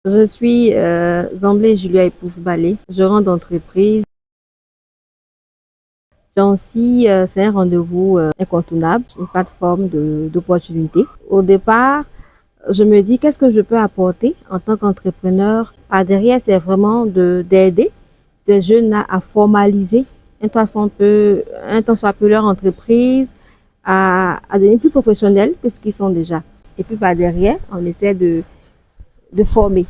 Je suis Zamblé Julia Épouse Ballet, gérante d'entreprise. Jancy, c'est un rendez-vous incontournable, une plateforme d'opportunités. Au départ, je me dis qu'est-ce que je peux apporter en tant qu'entrepreneur. Par derrière, c'est vraiment d'aider ces jeunes à formaliser un tant soit peu leur entreprise, à devenir plus professionnels que ce qu'ils sont déjà. Et puis par derrière, on essaie de former.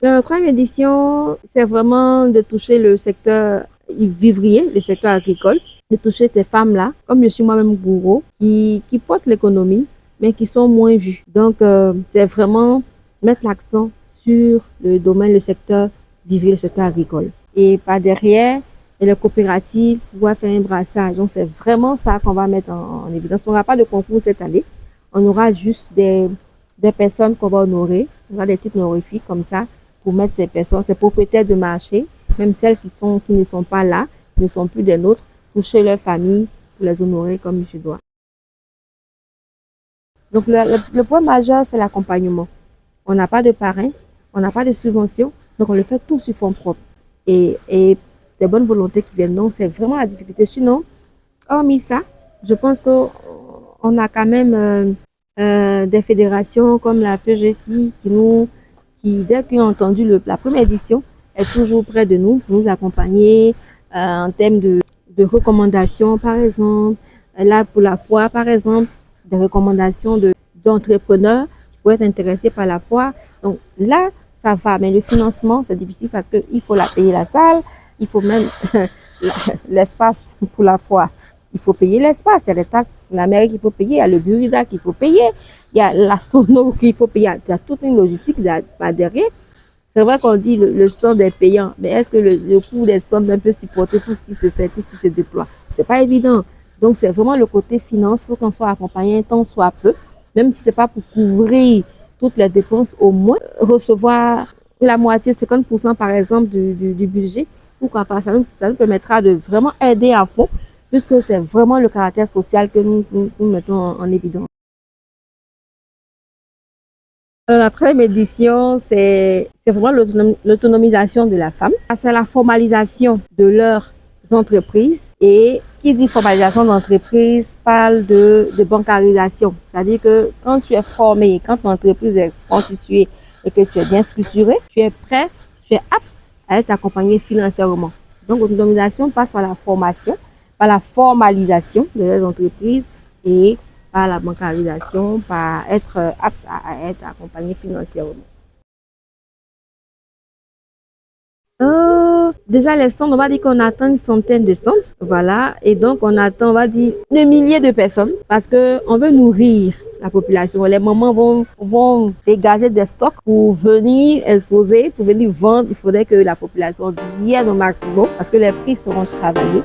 La première édition, c'est vraiment de toucher le secteur vivrier, le secteur agricole, de toucher ces femmes-là, comme je suis moi-même gourou, qui portent l'économie, mais qui sont moins vues. Donc, c'est vraiment mettre l'accent sur le domaine, le secteur vivrier, le secteur agricole. Et par derrière, les coopératives pouvoir faire un brassage. Donc, c'est vraiment ça qu'on va mettre en évidence. On n'aura pas de concours cette année. On aura juste des personnes qu'on va honorer. On aura des titres honorifiques comme ça pour mettre ces personnes, ces propriétaires de marché, même celles qui ne sont pas là, ne sont plus des nôtres, toucher leur famille pour les honorer comme je dois. Donc, le point majeur, c'est l'accompagnement. On n'a pas de parrain, on n'a pas de subvention, donc on le fait tout sur fonds propres. Et des bonnes volontés qui viennent. Donc, c'est vraiment la difficulté. Sinon, hormis ça, je pense qu'on a quand même des fédérations comme la FEGESI qui, dès qu'ils ont entendu la première édition, est toujours près de nous pour nous accompagner en termes de recommandations, par exemple. Là, pour la foire, par exemple, des recommandations d'entrepreneurs qui pourraient être intéressés par la foire. Donc là, ça va. Mais le financement, c'est difficile parce qu'il faut payer la salle, il faut même l'espace pour la foire. Il faut payer l'espace, il y a les tasses, la mairie qu'il faut payer, il y a le burida qu'il faut payer, il y a la sono qu'il faut payer, il y a toute une logistique derrière. C'est vrai qu'on dit le stand est payant, mais est-ce que le coût des stands peut supporter tout ce qui se fait, tout ce qui se déploie? C'est pas évident. Donc, c'est vraiment le côté finance. Il faut qu'on soit accompagné un temps soit peu, même si c'est pas pour couvrir toutes les dépenses, au moins recevoir la moitié, 50% par exemple du budget. Pourquoi pas? Ça nous permettra de vraiment aider à fond, puisque c'est vraiment le caractère social que nous mettons en évidence. La troisième édition, c'est vraiment l'autonomisation de la femme. C'est la formalisation de leurs entreprises. Et qui dit formalisation d'entreprise parle de bancarisation. C'est-à-dire que quand tu es formé, quand ton entreprise est constituée et que tu es bien structuré, tu es prêt, tu es apte à être accompagné financièrement. Donc, l'autonomisation passe par la formation, par la formalisation de leurs entreprises et par la bancarisation, par être apte à être accompagné financièrement. Déjà, les stands, on va dire qu'on attend une centaine de stands. Voilà. Et donc, on attend, on va dire, des milliers de personnes parce qu'on veut nourrir la population. Les mamans vont dégager des stocks pour venir exposer, pour venir vendre. Il faudrait que la population vienne au maximum parce que les prix seront travaillés.